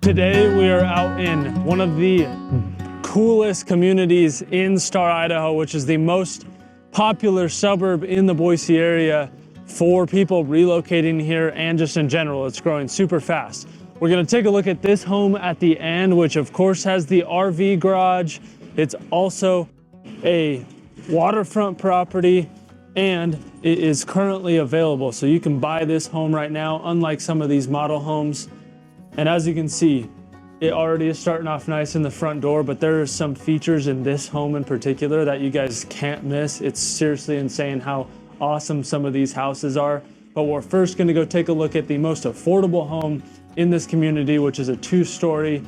Today we are out in one of the coolest communities in Star Idaho, which is the most popular suburb in the Boise area for people relocating here and just in general. It's growing super fast. We're gonna take a look at this home at the end, which of course has the RV garage. It's also a waterfront property and it is currently available. So you can buy this home right now, unlike some of these model homes. And as you can see, it already is starting off nice in the front door, but there are some features in this home in particular that you guys can't miss. It's seriously insane how awesome some of these houses are. But we're first gonna go take a look at the most affordable home in this community, which is a 2-story,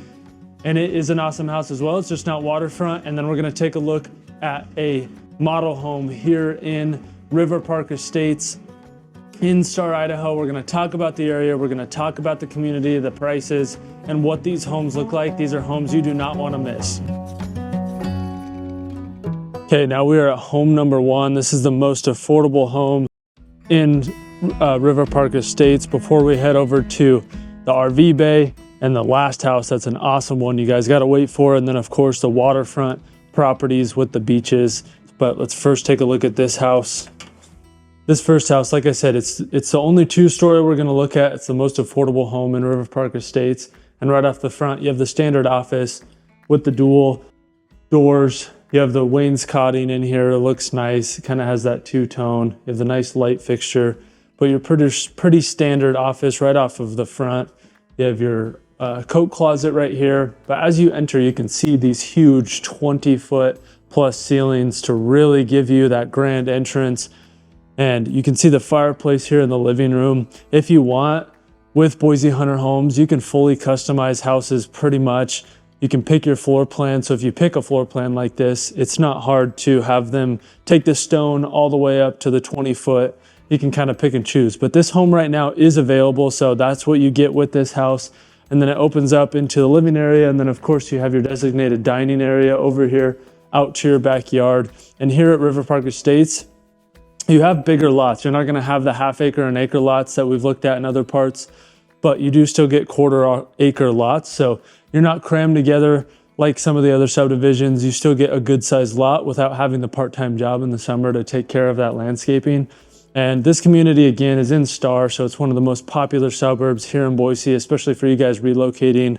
and it is an awesome house as well. It's just not waterfront. And then we're gonna take a look at a model home here in River Park Estates in Star Idaho. We're gonna talk about the area, we're gonna talk about the community, the prices, and what these homes look like. These are homes you do not wanna miss. Okay, now we are at home number 1. This is the most affordable home in River Park Estates. Before we head over to the RV bay and the last house, that's an awesome one you guys gotta wait for. And then of course the waterfront properties with the beaches. But let's first take a look at this house. This first house, like I said, it's the only 2-story we're gonna look at. It's the most affordable home in River Park Estates. And right off the front, you have the standard office with the dual doors. You have the wainscoting in here. It looks nice. It kind of has that 2-tone. You have the nice light fixture, but you're pretty standard office right off of the front. You have your coat closet right here. But as you enter, you can see these huge 20-foot plus ceilings to really give you that grand entrance. And you can see the fireplace here in the living room. If you want, with Boise Hunter Homes, you can fully customize houses pretty much. You can pick your floor plan. So if you pick a floor plan like this, it's not hard to have them take the stone all the way up to the 20-foot. You can kind of pick and choose. But this home right now is available, so that's what you get with this house. And then it opens up into the living area. And then of course you have your designated dining area over here out to your backyard. And here at River Park Estates, you have bigger lots. You're not gonna have the half-acre and acre lots that we've looked at in other parts, but you do still get quarter-acre lots. So you're not crammed together like some of the other subdivisions. You still get a good-sized lot without having the part-time job in the summer to take care of that landscaping. And this community, again, is in Star, so it's one of the most popular suburbs here in Boise, especially for you guys relocating.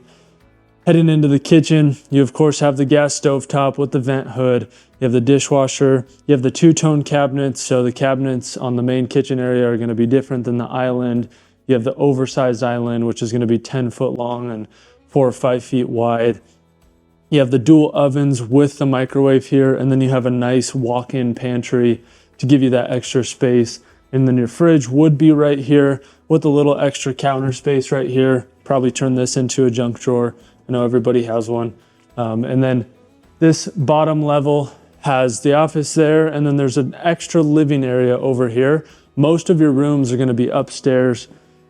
Heading into the kitchen, you of course have the gas stovetop with the vent hood. You have the dishwasher. You have the 2-tone cabinets. So the cabinets on the main kitchen area are going to be different than the island. You have the oversized island, which is going to be 10 foot long and 4 or 5 feet wide. You have the dual ovens with the microwave here. And then you have a nice walk-in pantry to give you that extra space. And then your fridge would be right here with a little extra counter space right here. Probably turn this into a junk drawer. I know everybody has one. And then this bottom level has the office there, and then there's an extra living area over here. Most of your rooms are gonna be upstairs,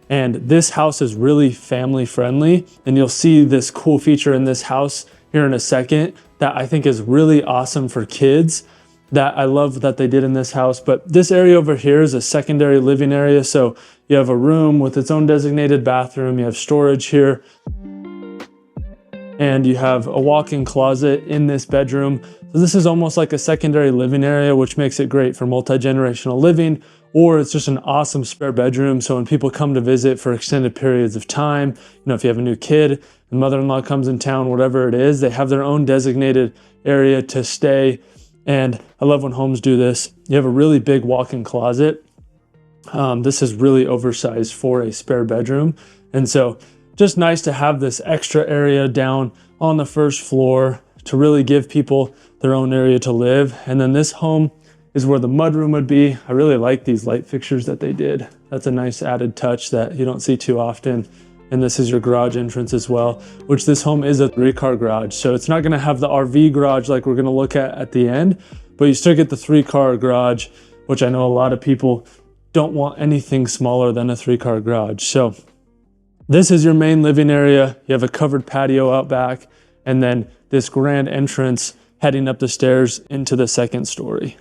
and this house is really family friendly. And you'll see this cool feature in this house here in a second that I think is really awesome for kids that I love that they did in this house. But this area over here is a secondary living area. So you have a room with its own designated bathroom. You have storage here. And you have a walk-in closet in this bedroom. So this is almost like a secondary living area, which makes it great for multi-generational living, or it's just an awesome spare bedroom. So when people come to visit for extended periods of time, if you have a new kid and mother-in-law comes in town, whatever it is, they have their own designated area to stay. And I love when homes do this. You have a really big walk-in closet. This is really oversized for a spare bedroom. And so just nice to have this extra area down on the first floor to really give people their own area to live. And then this home is where the mudroom would be. I really like these light fixtures that they did. That's a nice added touch that you don't see too often. And this is your garage entrance as well, which this home is a 3-car garage. So it's not gonna have the RV garage like we're gonna look at the end, but you still get the 3-car garage, which I know a lot of people don't want anything smaller than a 3-car garage. So this is your main living area. You have a covered patio out back, and then this grand entrance heading up the stairs into the 2nd story.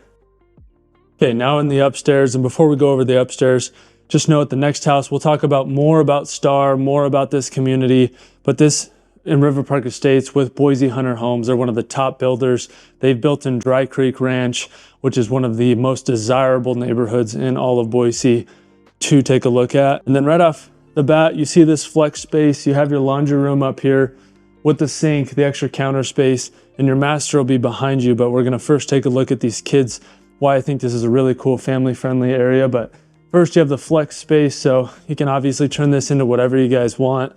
Okay, now in the upstairs, and before we go over the upstairs, just note the next house, we'll talk about more about Star, more about this community, but this in River Park Estates with Boise Hunter Homes. They're one of the top builders. They've built in Dry Creek Ranch, which is one of the most desirable neighborhoods in all of Boise to take a look at. And then right off the bat, you see this flex space. You have your laundry room up here with the sink, the extra counter space, and your master will be behind you. But we're gonna first take a look at these kids, why I think this is a really cool family-friendly area. But first you have the flex space, so you can obviously turn this into whatever you guys want.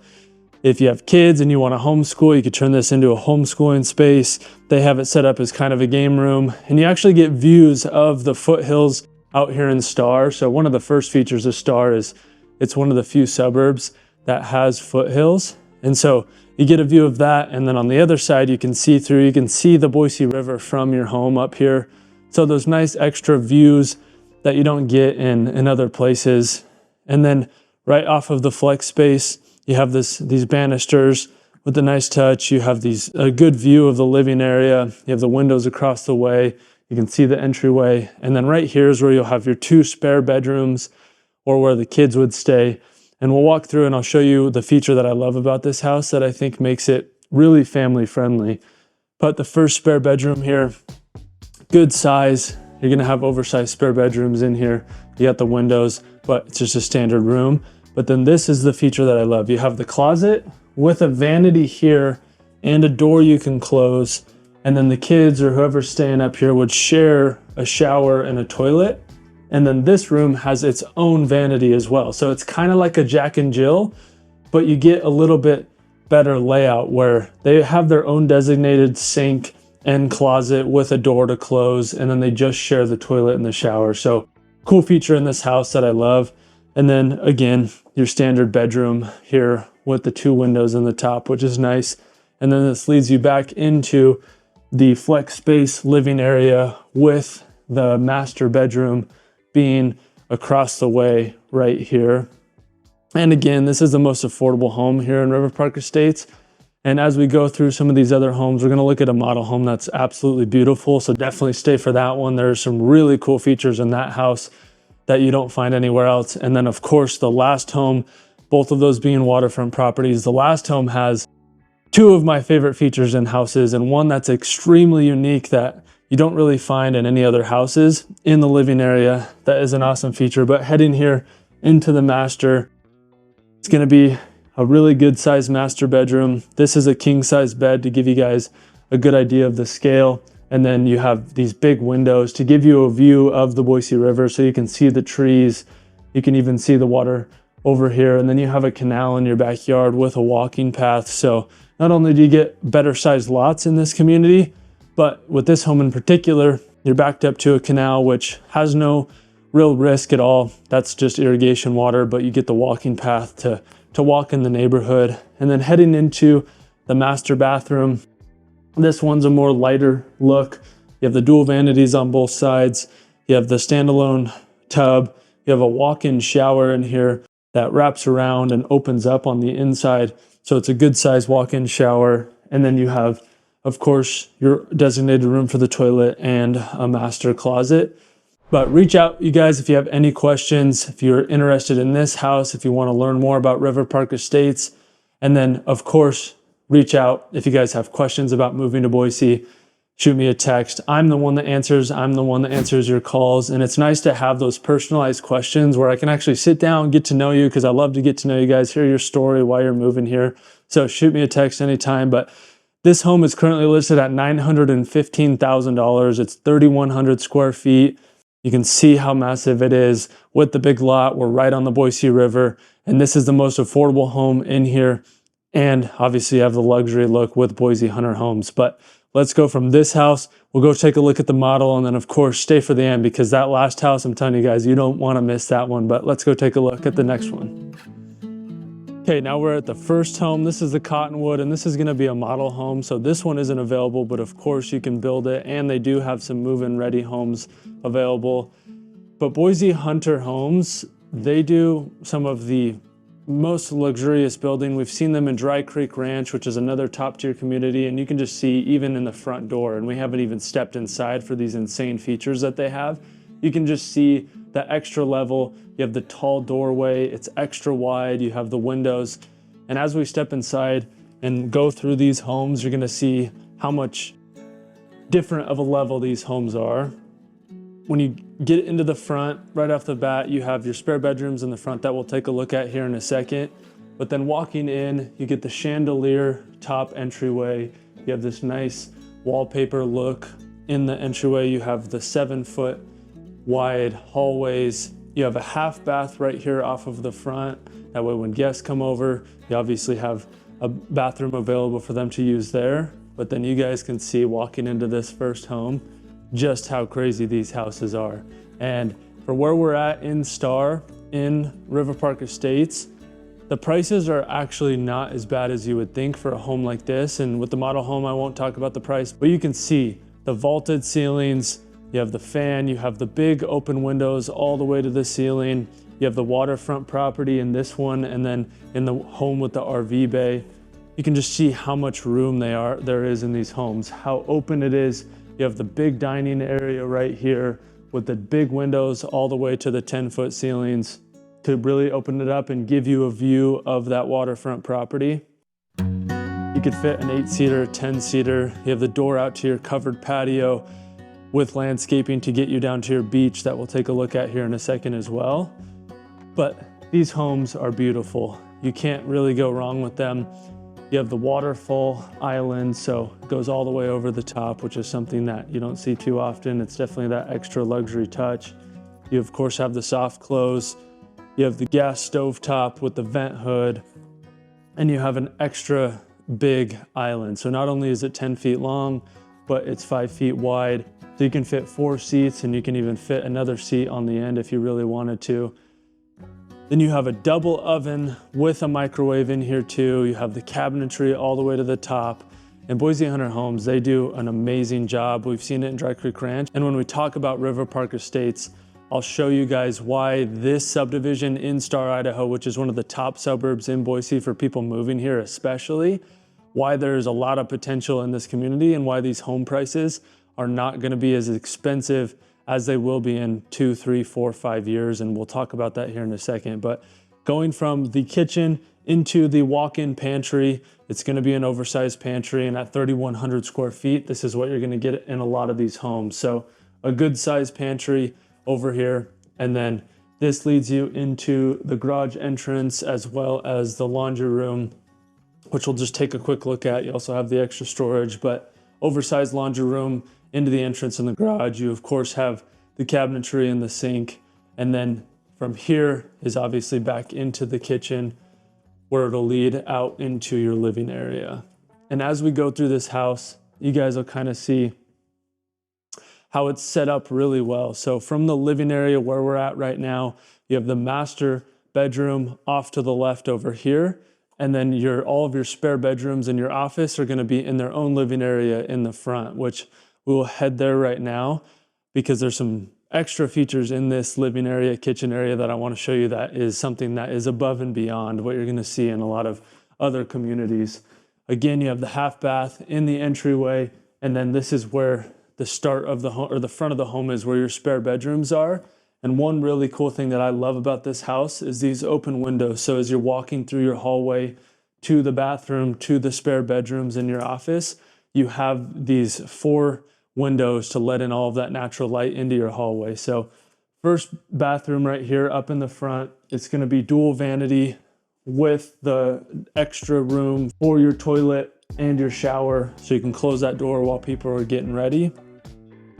If you have kids and you want to homeschool, you could turn this into a homeschooling space. They have it set up as kind of a game room, and you actually get views of the foothills out here in Star. So one of the first features of Star is it's one of the few suburbs that has foothills. And so you get a view of that. And then on the other side, you can see the Boise River from your home up here. So those nice extra views that you don't get in other places. And then right off of the flex space, you have these banisters with a nice touch. You have a good view of the living area. You have the windows across the way. You can see the entryway. And then right here is where you'll have your 2 spare bedrooms, or where the kids would stay. And we'll walk through and I'll show you the feature that I love about this house that I think makes it really family friendly. But the first spare bedroom here, good size. You're gonna have oversized spare bedrooms in here. You got the windows, but it's just a standard room. But then this is the feature that I love. You have the closet with a vanity here and a door you can close. And then the kids or whoever's staying up here would share a shower and a toilet. And then this room has its own vanity as well. So it's kind of like a Jack and Jill, but you get a little bit better layout where they have their own designated sink and closet with a door to close. And then they just share the toilet and the shower. So cool feature in this house that I love. And then again, your standard bedroom here with the 2 windows in the top, which is nice. And then this leads you back into the flex space living area with the master bedroom being across the way right here. And again, this is the most affordable home here in River Park Estates. And as we go through some of these other homes, we're gonna look at a model home that's absolutely beautiful. So definitely stay for that one. There's some really cool features in that house that you don't find anywhere else. And then of course, the last home, both of those being waterfront properties, the last home has 2 of my favorite features in houses, and one that's extremely unique that you don't really find in any other houses in the living area. That is an awesome feature. But heading here into the master, it's gonna be a really good sized master bedroom. This is a king size bed to give you guys a good idea of the scale. And then you have these big windows to give you a view of the Boise River, so you can see the trees. You can even see the water over here. And then you have a canal in your backyard with a walking path. So not only do you get better sized lots in this community, but with this home in particular, you're backed up to a canal, which has no real risk at all. That's just irrigation water, but you get the walking path to walk in the neighborhood. And then heading into the master bathroom, this one's a more lighter look. You have the dual vanities on both sides. You have the standalone tub. You have a walk-in shower in here that wraps around and opens up on the inside. So it's a good size walk-in shower. And then you have, of course, your designated room for the toilet and a master closet. But reach out, you guys, if you have any questions, if you're interested in this house, if you want to learn more about River Park Estates. And then, of course, reach out if you guys have questions about moving to Boise. Shoot me a text. I'm the one that answers your calls. And it's nice to have those personalized questions where I can actually sit down, get to know you, because I love to get to know you guys, hear your story, why you're moving here. So shoot me a text anytime. But this home is currently listed at $915,000. It's 3,100 square feet. You can see how massive it is with the big lot. We're right on the Boise River, and this is the most affordable home in here. And obviously you have the luxury look with Boise Hunter Homes. But let's go from this house. We'll go take a look at the model, and then of course stay for the end, because that last house, I'm telling you guys, you don't want to miss that one. But let's go take a look at the next one. Okay, now we're at the first home. This is the Cottonwood, and this is going to be a model home. So this one isn't available, but of course you can build it, and they do have some move-in ready homes available. But Boise Hunter Homes, they do some of the most luxurious building. We've seen them in Dry Creek Ranch, which is another top tier community, and you can just see even in the front door, and we haven't even stepped inside for these insane features that they have. You can just see the extra level. You have the tall doorway, it's extra wide, you have the windows. And as we step inside, and go through these homes, you're gonna see how much different of a level these homes are. When you get into the front, right off the bat, you have your spare bedrooms in the front that we'll take a look at here in a second. But then walking in, you get the chandelier top entryway. You have this nice wallpaper look in the entryway. You have the 7-foot wide hallways. You have a half bath right here off of the front. That way when guests come over, you obviously have a bathroom available for them to use there. But then you guys can see walking into this first home, just how crazy these houses are. And for where we're at in Star, in River Park Estates, the prices are actually not as bad as you would think for a home like this. And with the model home, I won't talk about the price, but you can see the vaulted ceilings, you have the fan, you have the big open windows all the way to the ceiling, you have the waterfront property in this one, and then in the home with the RV bay, you can just see how much room there is in these homes, how open it is. You have the big dining area right here with the big windows all the way to the 10-foot ceilings to really open it up and give you a view of that waterfront property. You could fit an 8-seater, 10-seater. You have the door out to your covered patio with landscaping to get you down to your beach that we'll take a look at here in a second as well. But these homes are beautiful. You can't really go wrong with them. You have the waterfall island, so it goes all the way over the top, which is something that you don't see too often. It's definitely that extra luxury touch. You of course have the soft close. You have the gas stove top with the vent hood, and you have an extra big island. So not only is it 10 feet long, but it's 5 feet wide. So you can fit 4 seats, and you can even fit another seat on the end if you really wanted to. Then you have a double oven with a microwave in here too. You have the cabinetry all the way to the top. And Boise Hunter Homes, they do an amazing job. We've seen it in Dry Creek Ranch. And when we talk about River Park Estates, I'll show you guys why this subdivision in Star, Idaho, which is one of the top suburbs in Boise for people moving here especially, why there's a lot of potential in this community and why these home prices are not gonna be as expensive as they will be in 2, 3, 4, 5 years. And we'll talk about that here in a second. But going from the kitchen into the walk-in pantry, it's gonna be an oversized pantry, and at 3,100 square feet, this is what you're gonna get in a lot of these homes. So a good sized pantry over here. And then this leads you into the garage entrance as well as the laundry room, which we'll just take a quick look at. You also have the extra storage, but oversized laundry room into the entrance in the garage. You of course have the cabinetry and the sink. And then from here is obviously back into the kitchen where it'll lead out into your living area. And as we go through this house, you guys will kind of see how it's set up really well. So from the living area where we're at right now, you have the master bedroom off to the left over here. And then all of your spare bedrooms and your office are gonna be in their own living area in the front, which we will head there right now because there's some extra features in this living area, kitchen area that I want to show you that is something that is above and beyond what you're going to see in a lot of other communities. Again, you have the half bath in the entryway, and then this is where the start of the home or the front of the home is, where your spare bedrooms are. And one really cool thing that I love about this house is these open windows. So as you're walking through your hallway to the bathroom, to the spare bedrooms in your office, you have these 4 windows to let in all of that natural light into your hallway. So first bathroom right here up in the front, it's going to be dual vanity with the extra room for your toilet and your shower, so you can close that door while people are getting ready.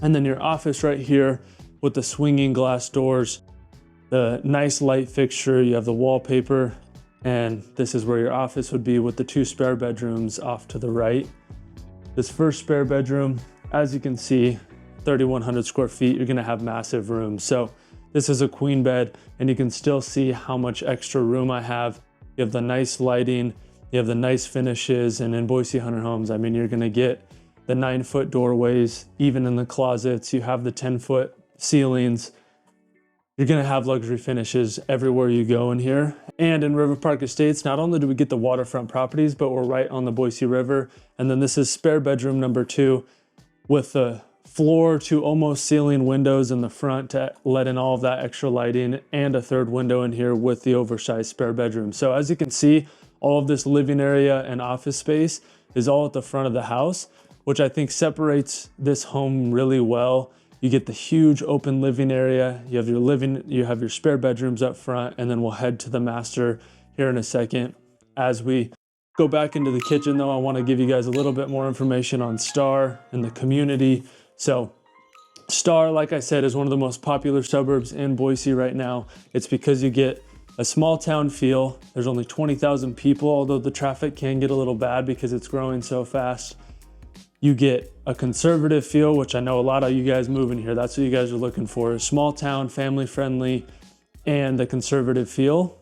And then your office right here with the swinging glass doors, the nice light fixture, you have the wallpaper, and this is where your office would be with the 2 spare bedrooms off to the right. This first spare bedroom, as you can see, 3,100 square feet, you're gonna have massive room. So this is a queen bed, and you can still see how much extra room I have. You have the nice lighting, you have the nice finishes, and in Boise Hunter Homes, I mean, you're gonna get the 9-foot doorways, even in the closets. You have the 10-foot ceilings. You're gonna have luxury finishes everywhere you go in here. And in River Park Estates, not only do we get the waterfront properties, but we're right on the Boise River. And then this is spare bedroom number 2 with the floor to almost ceiling windows in the front to let in all of that extra lighting, and a 3rd window in here with the oversized spare bedroom. So as you can see, all of this living area and office space is all at the front of the house, which I think separates this home really well. You get the huge open living area, you have your spare bedrooms up front, and then we'll head to the master here in a second. As we go back into the kitchen though, I wanna give you guys a little bit more information on Star and the community. So Star, like I said, is one of the most popular suburbs in Boise right now. It's because you get a small town feel. There's only 20,000 people, although the traffic can get a little bad because it's growing so fast. You get a conservative feel, which I know a lot of you guys moving here, that's what you guys are looking for. A small town, family friendly, and the conservative feel.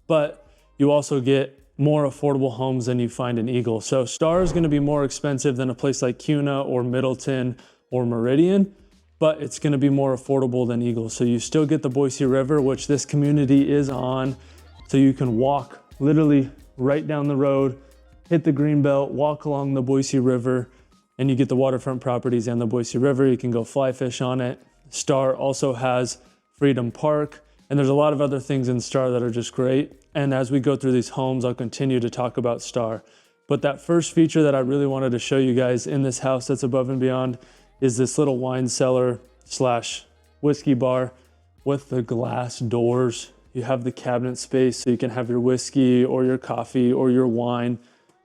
But you also get more affordable homes than you find in Eagle. So Star is gonna be more expensive than a place like Kuna or Middleton or Meridian, but it's gonna be more affordable than Eagle. So you still get the Boise River, which this community is on. So you can walk literally right down the road, hit the greenbelt, walk along the Boise River, and you get the waterfront properties and the Boise River. You can go fly fish on it. Star also has Freedom Park, and there's a lot of other things in Star that are just great. And as we go through these homes, I'll continue to talk about Star. But that first feature that I really wanted to show you guys in this house that's above and beyond is this little wine cellar / whiskey bar with the glass doors. You have the cabinet space so you can have your whiskey or your coffee or your wine,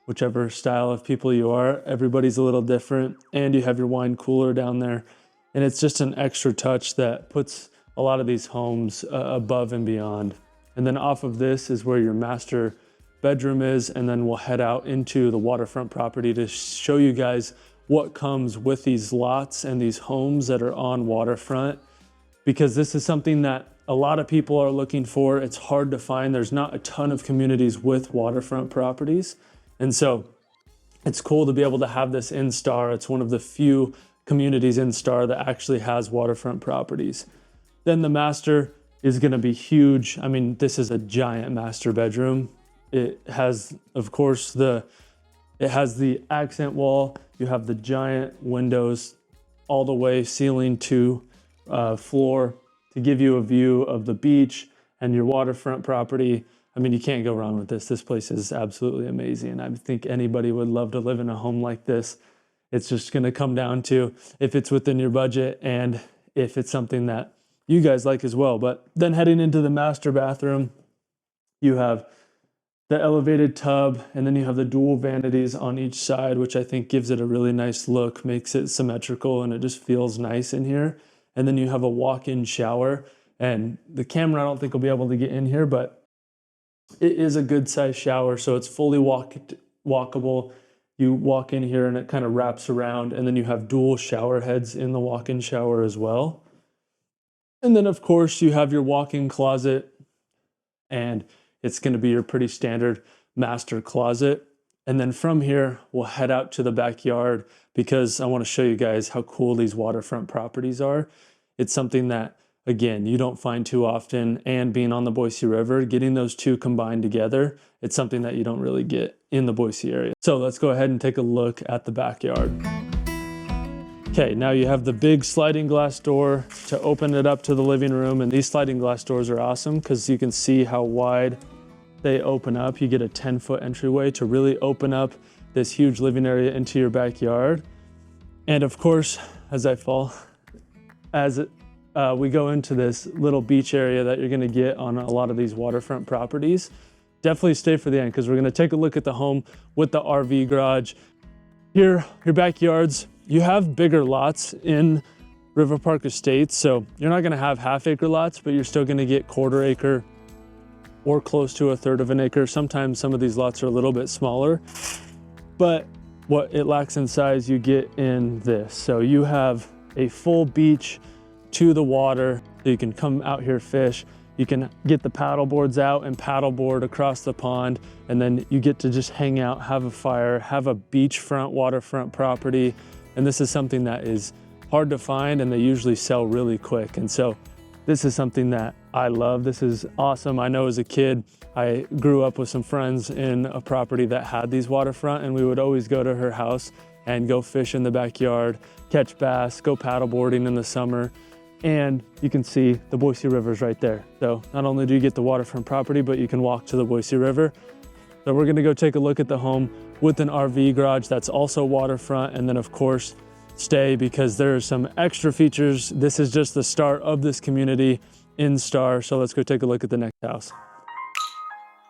whichever style of people you are. Everybody's a little different. And you have your wine cooler down there. And it's just an extra touch that puts a lot of these homes above and beyond. And then off of this is where your master bedroom is. And then we'll head out into the waterfront property to show you guys what comes with these lots and these homes that are on waterfront, because this is something that a lot of people are looking for. It's hard to find. There's not a ton of communities with waterfront properties. And so it's cool to be able to have this in Star. It's one of the few communities in Star that actually has waterfront properties. Then the master is gonna be huge. I mean, this is a giant master bedroom. It has, of course, it has the accent wall. You have the giant windows all the way ceiling to floor to give you a view of the beach and your waterfront property. I mean, you can't go wrong with this. This place is absolutely amazing. I think anybody would love to live in a home like this. It's just gonna come down to if it's within your budget and if it's something that you guys like as well. But then heading into the master bathroom, you have the elevated tub, and then you have the dual vanities on each side, which I think gives it a really nice look, makes it symmetrical, and it just feels nice in here. And then you have a walk-in shower, and the camera I don't think will be able to get in here, but it is a good size shower, so it's fully walkable. You walk in here and it kind of wraps around, and then you have dual shower heads in the walk-in shower as well. And then of course you have your walk-in closet, and it's going to be your pretty standard master closet. And then from here, we'll head out to the backyard because I want to show you guys how cool these waterfront properties are. It's something that, again, you don't find too often, and being on the Boise River, getting those two combined together, it's something that you don't really get in the Boise area. So let's go ahead and take a look at the backyard. Okay, now you have the big sliding glass door to open it up to the living room, and these sliding glass doors are awesome because you can see how wide they open up. You get a 10-foot entryway to really open up this huge living area into your backyard. And of course, as we go into this little beach area that you're gonna get on a lot of these waterfront properties, definitely stay for the end because we're gonna take a look at the home with the RV garage. Here, your backyards, you have bigger lots in River Park Estates, so you're not gonna have half-acre lots, but you're still gonna get quarter-acre or close to a third of an acre. Sometimes some of these lots are a little bit smaller, but what it lacks in size, you get in this. So you have a full beach to the water, so you can come out here fish. You can get the paddle boards out and paddleboard across the pond, and then you get to just hang out, have a fire, have a beachfront, waterfront property. And this is something that is hard to find, and they usually sell really quick. And so this is something that I love. This is awesome. I know as a kid, I grew up with some friends in a property that had these waterfront, and we would always go to her house and go fish in the backyard, catch bass, go paddleboarding in the summer. And you can see the Boise River's right there. So not only do you get the waterfront property, but you can walk to the Boise River. So we're gonna go take a look at the home with an RV garage that's also waterfront, and then of course, stay because there are some extra features. This is just the start of this community in Star. So let's go take a look at the next house.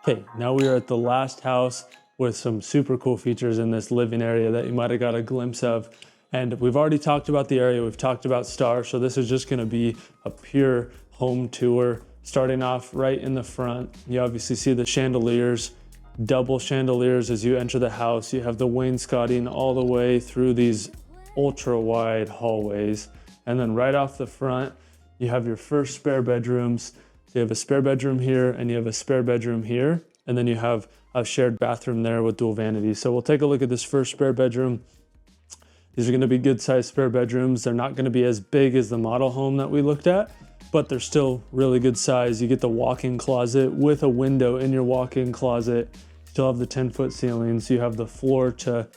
Okay, now we are at the last house with some super cool features in this living area that you might have got a glimpse of. And we've already talked about the area, we've talked about Star, so this is just gonna be a pure home tour. Starting off right in the front, you obviously see the chandeliers, double chandeliers as you enter the house. You have the wainscoting all the way through these ultra wide hallways. And then right off the front, you have your first spare bedrooms. So you have a spare bedroom here and you have a spare bedroom here. And then you have a shared bathroom there with dual vanities. So we'll take a look at this first spare bedroom. These are gonna be good sized spare bedrooms. They're not gonna be as big as the model home that we looked at, but they're still really good size. You get the walk-in closet with a window in your walk-in closet. Still have the 10-foot ceilings. You have the floor to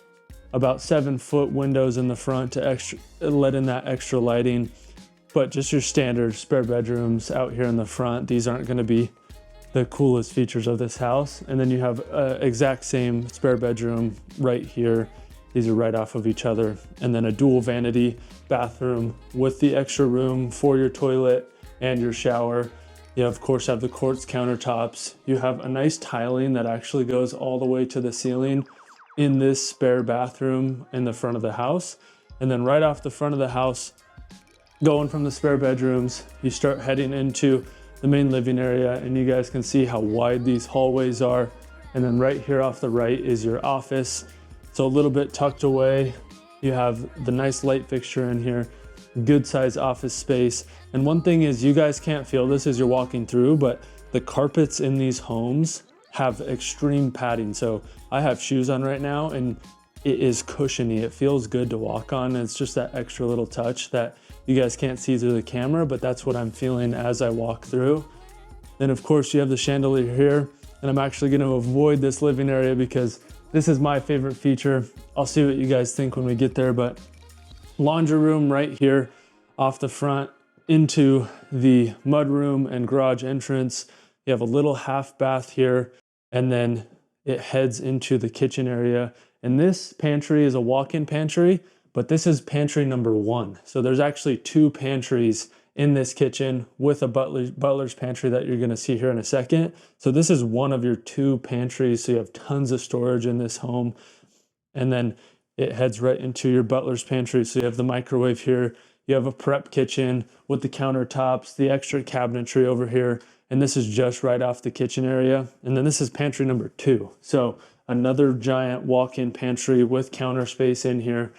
about 7-foot windows in the front to let in that extra lighting. But just your standard spare bedrooms out here in the front. These aren't gonna be the coolest features of this house. And then you have exact same spare bedroom right here. These are right off of each other. And then a dual vanity bathroom with the extra room for your toilet and your shower. You of course have the quartz countertops. You have a nice tiling that actually goes all the way to the ceiling in this spare bathroom in the front of the house. And then right off the front of the house, going from the spare bedrooms, you start heading into the main living area, and you guys can see how wide these hallways are. And then right here off the right is your office. So a little bit tucked away. You have the nice light fixture in here, good size office space. And one thing is, you guys can't feel this as you're walking through, but the carpets in these homes have extreme padding. So I have shoes on right now and it is cushiony. It feels good to walk on. It's just that extra little touch that you guys can't see through the camera, but that's what I'm feeling as I walk through. Then of course you have the chandelier here, and I'm actually gonna avoid this living area because this is my favorite feature. I'll see what you guys think when we get there, but laundry room right here off the front into the mudroom and garage entrance. You have a little half bath here, and then it heads into the kitchen area. And this pantry is a walk-in pantry, but this is pantry number 1. So there's actually 2 pantries in this kitchen with a butler's pantry that you're gonna see here in a second. So this is one of your 2 pantries. So you have tons of storage in this home. And then it heads right into your butler's pantry. So you have the microwave here. You have a prep kitchen with the countertops, the extra cabinetry over here. And this is just right off the kitchen area. And then this is pantry number 2. So another giant walk-in pantry with counter space in here.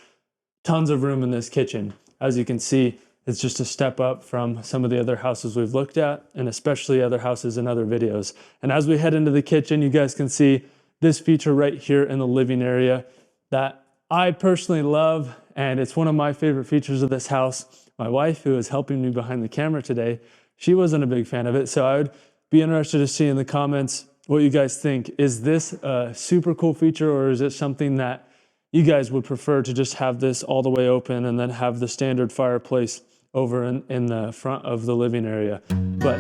Tons of room in this kitchen. As you can see, it's just a step up from some of the other houses we've looked at, and especially other houses in other videos. And as we head into the kitchen, you guys can see this feature right here in the living area that I personally love, and it's one of my favorite features of this house. My wife, who is helping me behind the camera today, she wasn't a big fan of it, so I would be interested to see in the comments what you guys think. Is this a super cool feature, or is it something that you guys would prefer to just have this all the way open and then have the standard fireplace over in the front of the living area? But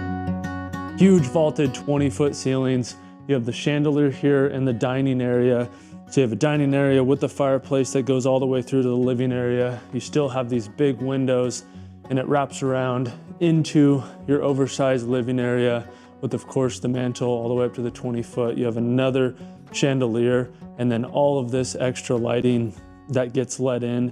huge vaulted 20-foot ceilings. You have the chandelier here in the dining area. So you have a dining area with the fireplace that goes all the way through to the living area. You still have these big windows, and it wraps around into your oversized living area with, of course, the mantle all the way up to the 20-foot. You have another chandelier, and then all of this extra lighting that gets let in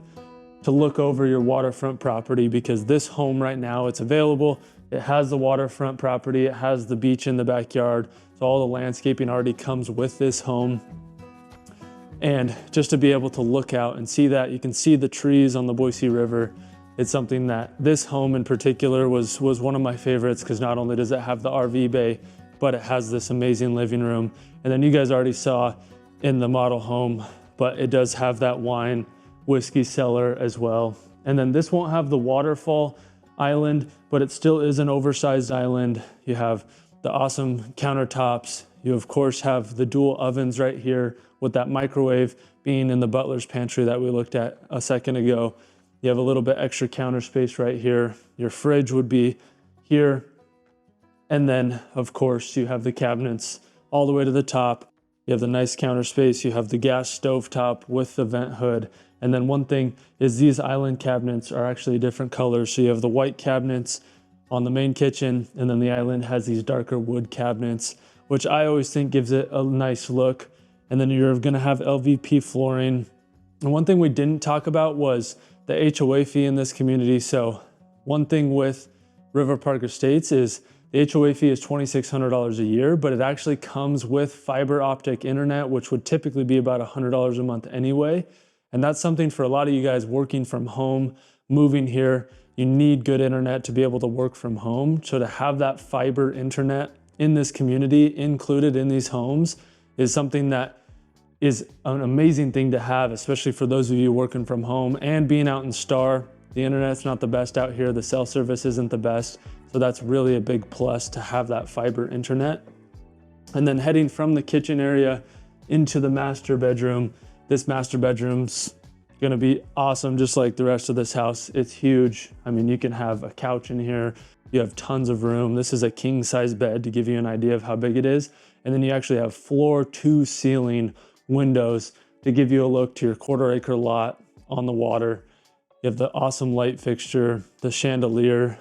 to look over your waterfront property, because this home right now, it's available. It has the waterfront property. It has the beach in the backyard. So all the landscaping already comes with this home. And just to be able to look out and see that, you can see the trees on the Boise River. It's something that this home in particular was one of my favorites, because not only does it have the RV bay, but it has this amazing living room. And then you guys already saw in the model home, but it does have that wine whiskey cellar as well. And then this won't have the waterfall island, but it still is an oversized island. You have the awesome countertops. You of course have the dual ovens right here, with that microwave being in the butler's pantry that we looked at a second ago. You have a little bit extra counter space right here. Your fridge would be here. And then of course you have the cabinets all the way to the top. You have the nice counter space. You have the gas stovetop with the vent hood. And then one thing is these island cabinets are actually different colors. So you have the white cabinets on the main kitchen, and then the island has these darker wood cabinets, which I always think gives it a nice look. And then you're gonna have LVP flooring. And one thing we didn't talk about was the HOA fee in this community. So one thing with River Park Estates is the HOA fee is $2,600 a year, but it actually comes with fiber optic internet, which would typically be about $100 a month anyway. And that's something for a lot of you guys working from home, moving here, you need good internet to be able to work from home. So to have that fiber internet in this community included in these homes is something that is an amazing thing to have, especially for those of you working from home and being out in Star. The internet's not the best out here. The cell service isn't the best. So that's really a big plus to have that fiber internet. And then heading from the kitchen area into the master bedroom, this master bedroom's gonna be awesome, just like the rest of this house. It's huge. I mean, you can have a couch in here. You have tons of room. This is a king size bed to give you an idea of how big it is. And then you actually have floor to ceiling windows to give you a look to your 1/4 acre lot on the water. You have the awesome light fixture, the chandelier,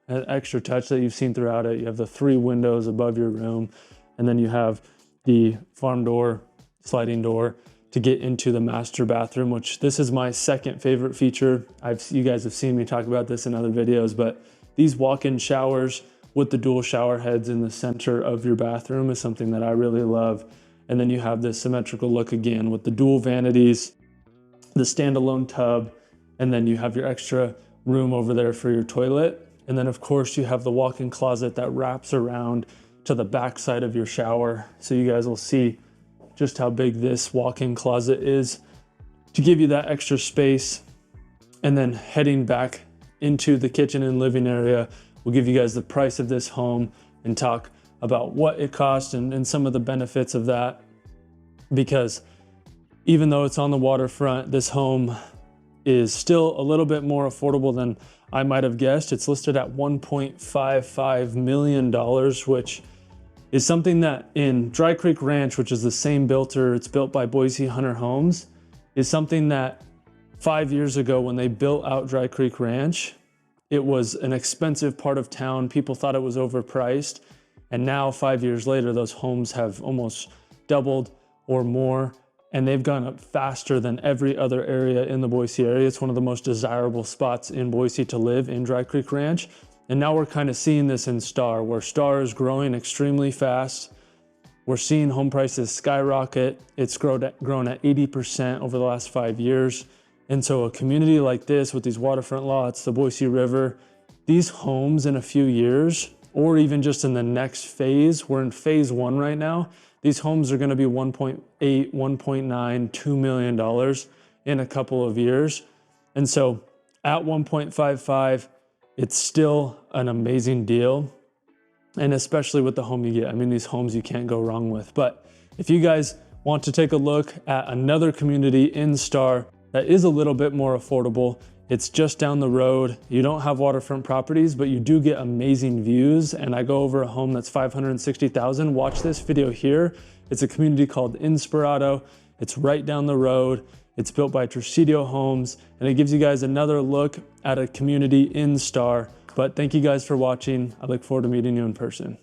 an extra touch that you've seen throughout it. You have the 3 windows above your room. And then you have the farm door, sliding door to get into the master bathroom, which this is my second favorite feature. You guys have seen me talk about this in other videos, but these walk-in showers with the dual shower heads in the center of your bathroom is something that I really love. And then you have this symmetrical look again with the dual vanities, the standalone tub, and then you have your extra room over there for your toilet. And then of course you have the walk-in closet that wraps around to the back side of your shower. So you guys will see just how big this walk-in closet is to give you that extra space. And then heading back into the kitchen and living area, we'll give you guys the price of this home and talk about what it costs and some of the benefits of that. Because even though it's on the waterfront, this home is still a little bit more affordable than I might have guessed. It's listed at $1.55 million, which is something that in Dry Creek Ranch, which is the same builder, it's built by Boise Hunter Homes, is something that 5 years ago when they built out Dry Creek Ranch, it was an expensive part of town. People thought it was overpriced. And now 5 years later, those homes have almost doubled or more, and they've gone up faster than every other area in the Boise area. It's one of the most desirable spots in Boise to live, in Dry Creek Ranch. And now we're kind of seeing this in Star, where Star is growing extremely fast. We're seeing home prices skyrocket. It's grown at 80% over the last 5 years. And so a community like this with these waterfront lots, the Boise River, these homes in a few years, or even just in the next phase, we're in phase 1 right now, these homes are gonna be $1.8, $1.9, $2 million in a couple of years. And so at 1.55, it's still an amazing deal. And especially with the home you get. I mean, these homes you can't go wrong with. But if you guys want to take a look at another community in Star that is a little bit more affordable, it's just down the road. You don't have waterfront properties, but you do get amazing views. And I go over a home that's $560,000. Watch this video here. It's a community called Inspirado. It's right down the road. It's built by Tresidio Homes, and it gives you guys another look at a community in Star. But thank you guys for watching. I look forward to meeting you in person.